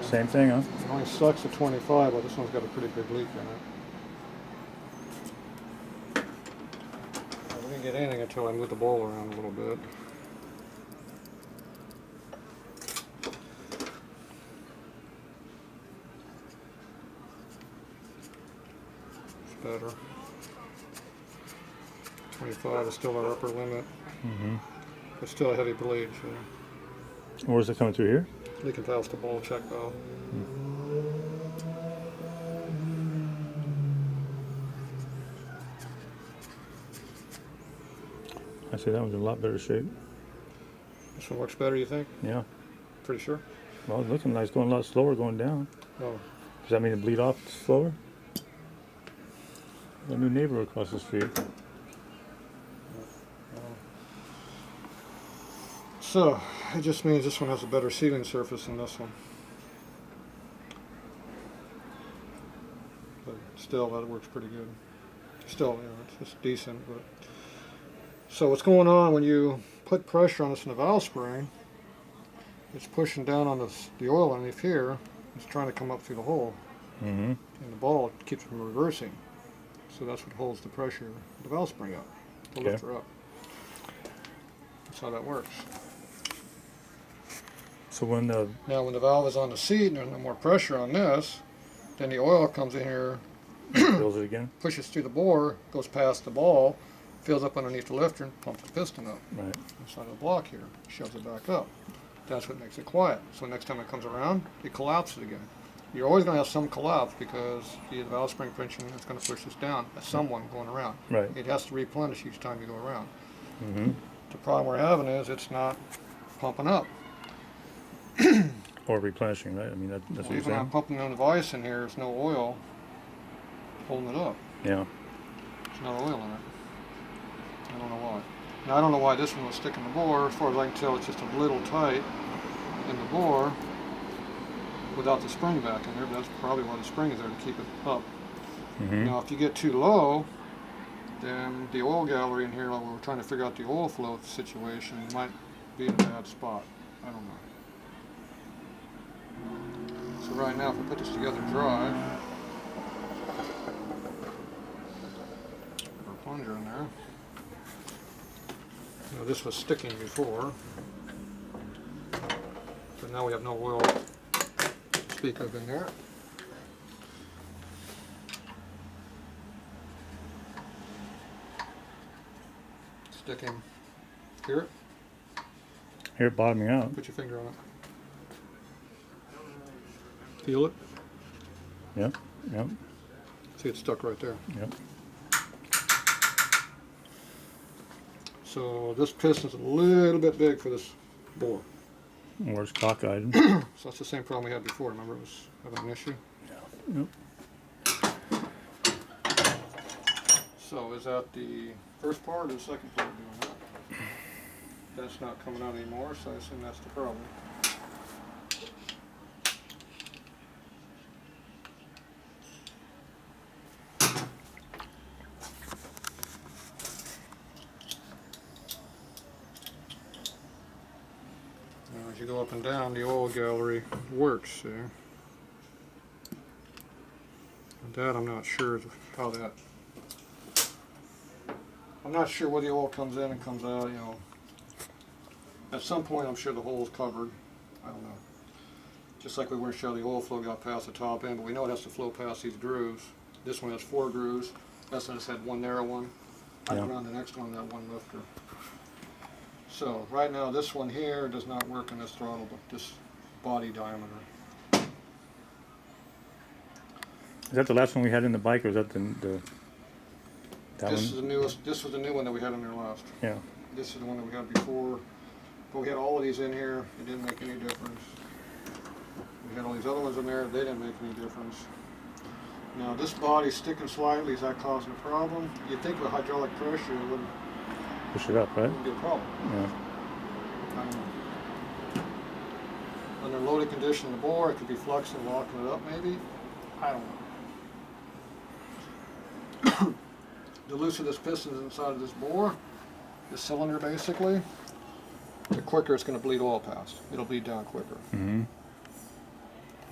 Same thing, huh? It only sucks at 25, but this one's got a pretty big leak in it. I didn't get anything until I moved the ball around a little bit. It's better. 25 is still our upper limit. Mm-hmm. It's still a heavy bleed, so. Where's it coming through here? Leaking past the ball check valve. I see that one's in a lot better shape. This one works better, you think? Yeah. Pretty sure? Well, it's looking like it's going a lot slower going down. Oh. Does that mean it bleed off slower? A new neighbor across the street. So, it just means this one has a better sealing surface than this one. But still, that works pretty good. Still, you know, it's decent, but... So what's going on when you put pressure on this in the valve spring, it's pushing down on the oil underneath here. It's trying to come up through the hole. Mm-hmm. And the ball keeps it from reversing. So that's what holds the pressure of the valve spring up, to lift her up. That's how that works. So when the... Now when the valve is on the seat and there's no more pressure on this, then the oil comes in here, fills it again? pushes through the bore, goes past the ball, fills up underneath the lifter and pumps the piston up. Right. Inside of the block here, shoves it back up. That's what makes it quiet. So next time it comes around, it collapses again. You're always going to have some collapse because the valve spring pinching is going to push this down at someone going around. Right. It has to replenish each time you go around. Mm-hmm. The problem we're having is it's not pumping up. Or replenishing, right? I mean, that's what you're Even when I'm saying? pumping the device in here, there's no oil holding it up. Yeah. There's no oil in it. I don't know why. Now I don't know why this one was sticking the bore. As far as I can tell, it's just a little tight in the bore without the spring back in there. But that's probably why the spring is there to keep it up. Mm-hmm. Now if you get too low, then the oil gallery in here, while we're trying to figure out the oil flow situation, might be in a bad spot. I don't know. So right now, if we put this together dry, put our plunger in there. Now this was sticking before, but now we have no oil to speak of in there. Sticking. Hear it? Here, bottoming out. Put your finger on it. Feel it? Yep. Yep. See, it's stuck right there. Yep. So this piston's a little bit big for this bore. Where's cockeyed? So that's the same problem we had before. Remember, it was having an issue. Yep. So is that the first part or the second part doing that? That's not coming out anymore, so I assume that's the problem. Now, as you go up and down, the oil gallery works, see? And that I'm not sure how that... I'm not sure where the oil comes in and comes out, you know. At some point I'm sure the hole's covered. I don't know. Just like we weren't sure the oil flow got past the top end, but we know it has to flow past these grooves. This one has 4 grooves. This one just had one narrow one. I Yeah. go around the next one, that one lifter. So right now this one here does not work in this throttle, but this body diameter. Is that the last one we had in the bike, or is that that This is one? the newest. This was the new one that we had in there last. Yeah. This is the one that we had before. But we had all of these in here. It didn't make any difference. We had all these other ones in there. They didn't make any difference. Now this body's sticking slightly. Is that causing a problem? You'd think with hydraulic pressure it wouldn't Push it up, right? be a problem. Yeah. I don't know. Under loaded condition of the bore, it could be fluxing and locking it up maybe. I don't know. The looser this piston is inside of this bore, this cylinder basically, the quicker it's going to bleed oil past. It'll bleed down quicker. Mm-hmm.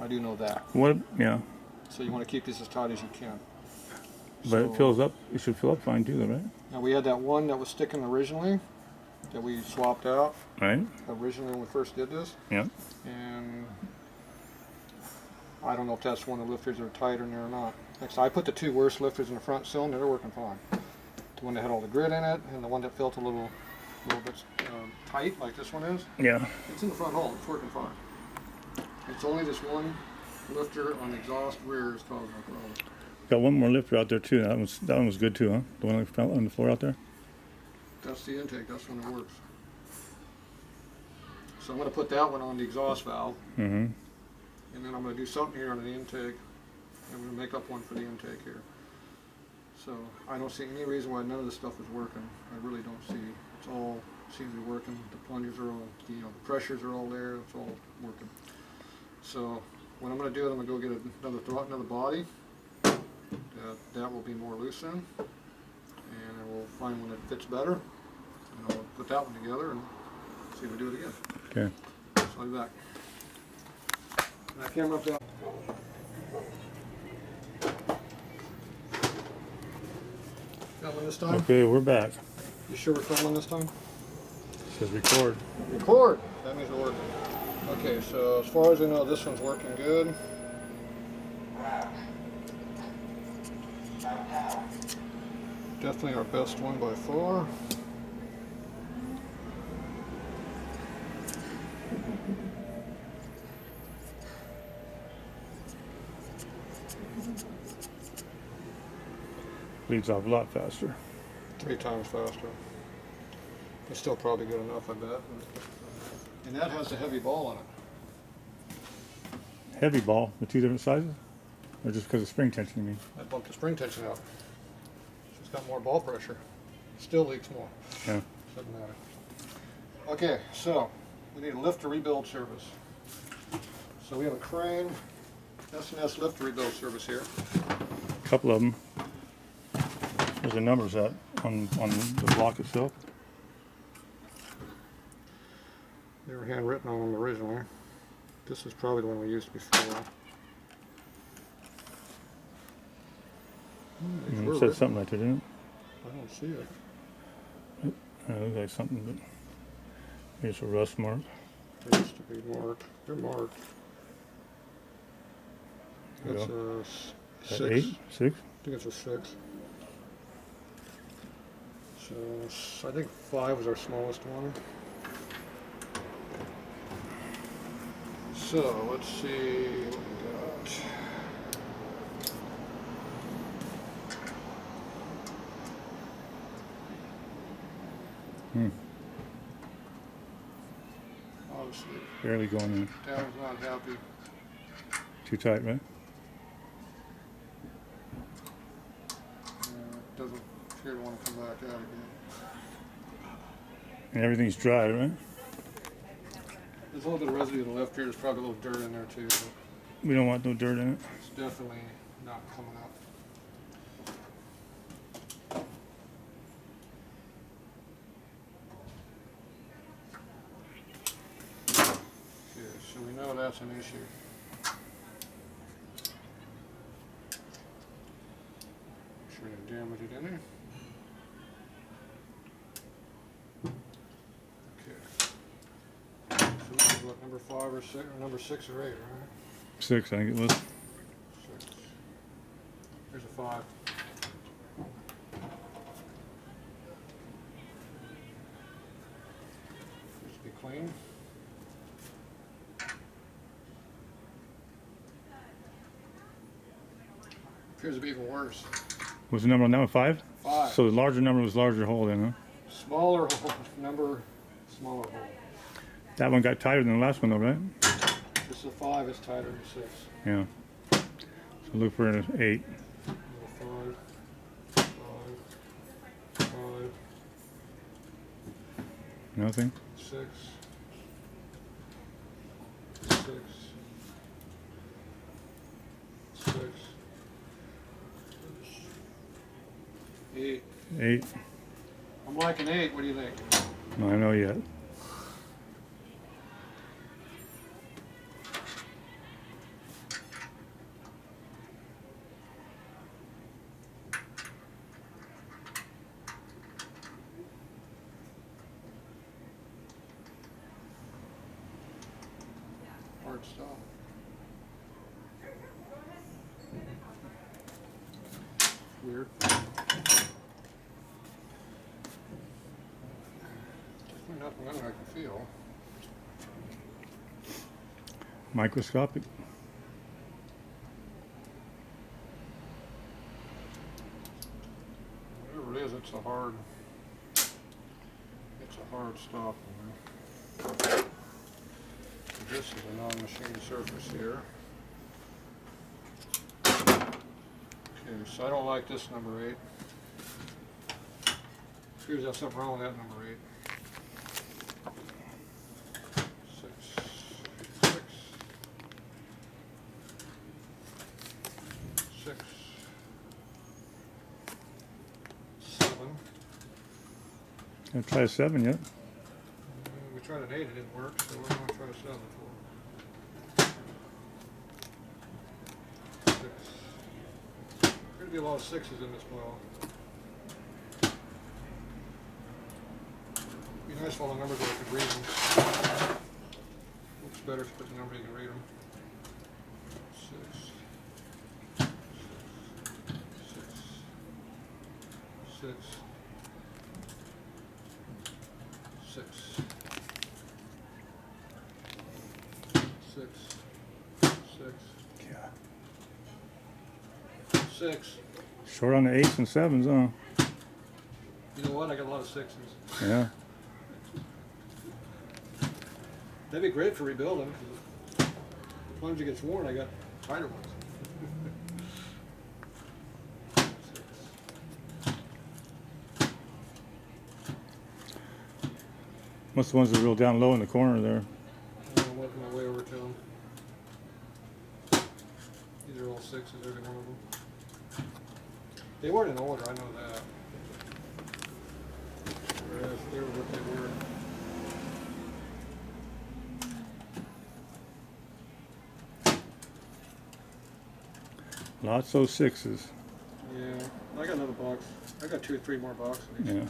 I do know that. What? Yeah. So you want to keep these as tight as you can. But it fills up. It should fill up fine too, though, right? Now we had that one that was sticking originally that we swapped out Right. originally when we first did this. Yeah. And I don't know if that's one of the lifters that are tight in there or not. Next, I put the two worst lifters in the front cylinder. They're working fine. The one that had all the grit in it, and the one that felt a little bit tight, like this one is. Yeah. It's in the front hole. It's working fine. It's only this one lifter on the exhaust rear is causing a problem. Got one more lifter out there too. That one was good too, huh? The one on the floor out there. That's the intake. That's when it works. So I'm going to put that one on the exhaust valve, Mm-hmm. and then I'm going to do something here on the intake. I'm going to make up one for the intake here. So I don't see any reason why none of this stuff is working. I really don't see. It's all seems to be working. The plungers are all, the pressures are all there. It's all working. So what I'm going to do is I'm going to go get another body. That will be more loose in, and I will find one that fits better, and I'll put that one together and see if we do it again. Okay. So I'll be back. That camera up there. Filming this time? Okay, we're back. You sure we're filming this time? It says record. Record! That means we're working. Okay, so as far as I know, this one's working good. Definitely our best one by far. Bleeds off a lot faster. 3 times faster. It's still probably good enough, I bet. And that has a heavy ball on it. Heavy ball with 2 different sizes? Or just because of spring tension, you mean? I bumped the spring tension up. It's got more ball pressure. Still leaks more. Yeah. Doesn't matter. Okay, so we need a lift to rebuild service. So we have a Crane S&S lift to rebuild service here. A couple of them. There's the numbers on the block itself. They were handwritten on them originally. This is probably the one we used before. It said something right there, didn't it? I don't see it. It looks like something, but maybe it's a rust mark. They used to be marked. They're marked. That's a 6. 8? 6? I think it's a 6. So I think 5 was our smallest one. So let's see what we got. Obviously, Barely going in. Darren's not happy. Too tight, right? Doesn't appear to want to come back out again. And everything's dry, right? There's a little bit of residue to the left here. There's probably a little dirt in there too. But We don't want no dirt in it. it's definitely not coming up. Okay, so we know that's an issue. Make sure you damage it in there. Okay. So this is what, number 5 or 6, or number 6 or 8, right? 6, I think it was. 6. Here's a 5. Just be clean. Appears to be even worse. Was the number on that one 5? 5. So the larger number was larger hole then, huh? Smaller hole, number, smaller hole. That one got tighter than the last one though, right? This is a 5, it's tighter than 6. Yeah. So look for an 8. Number 5, 5, 5, Nothing? 6, 6, 6, 8. 8? I'm liking 8, what do you think? No, I know yet. stop. Weird. Definitely nothing running I can feel. Microscopic. Whatever it is, it's a hard stop. This is a non-machine surface here. Okay, so I don't like this number 8. Appears there's something wrong with that number 8. 6, 7. Haven't tried a 7 yet. We tried an 8, it didn't work, so we're going to try a 7 for 6. There's going to be a lot of 6s in this pile. Be nice if all the numbers where I could read them. Looks better if you put the number you can read them. 6. 6. Short on the 8s and 7s, huh? You know what? I got a lot of 6s. Yeah. That'd be great for rebuilding. Cause as long as it gets worn, I got tighter ones. Most of the ones that are real down low in the corner there. I'm working my way over to them. These are all 6s, every one of them. They weren't in order, I know that. Whereas they were what they were. Lots of 6s. Yeah, I got another box. I got 2 or 3 more boxes. Yeah.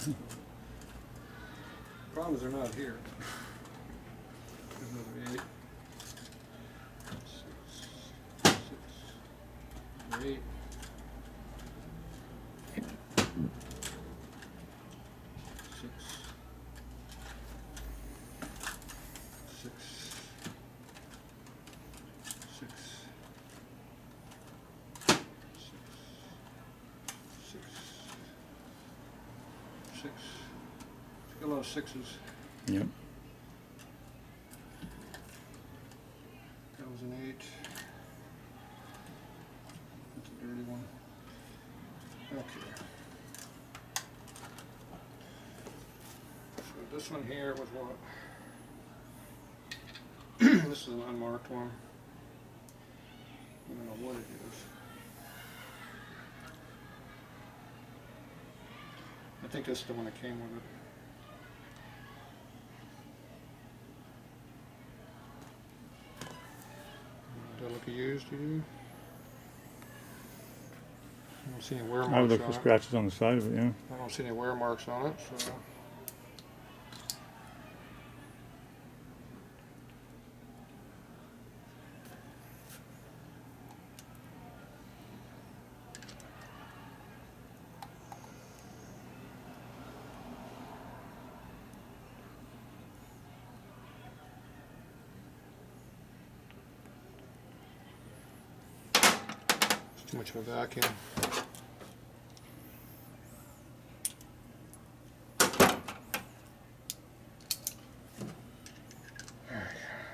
Problem is they're not here. There's another 8. 6, 8. 6. Got a lot of 6s. Yep. That was an 8. That's a dirty one. Okay. So this one here was what? This is an unmarked one. I don't know what it is. I think this is the one that came with it. Does that look used to you? I don't see any wear I would marks look on for it. scratches on the side of it, yeah. I don't see any wear marks on it, so. It's too much of a vacuum.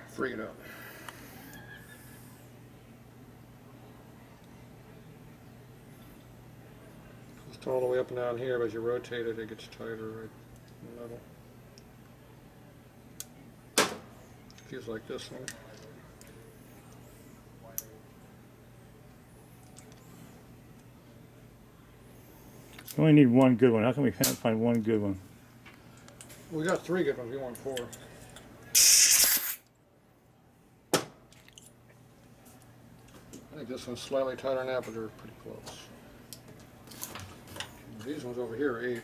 Free it up. It's all the way up and down here, but as you rotate it, it gets tighter right in the middle. Feels like this one. We only need one good one. How come we can't find one good one? We got 3 good ones, we want 4. I think this one's slightly tighter than that, but they're pretty close. These ones over here are 8s.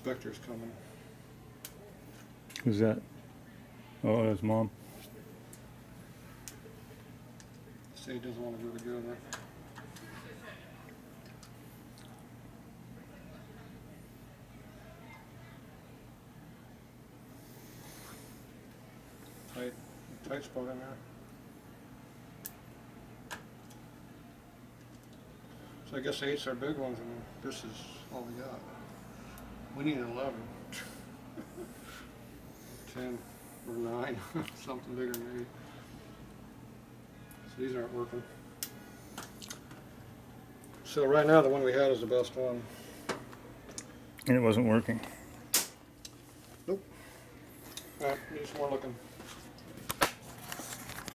Inspector's coming. Who's that? Oh, that's Mom. Say he doesn't want to go together. Tight spot in there. So I guess 8's our big ones, and this is all we got. We need an 11. 10 or 9, something bigger than 8. So these aren't working. So right now the one we had is the best one. And it wasn't working. Nope. Alright, need some more looking.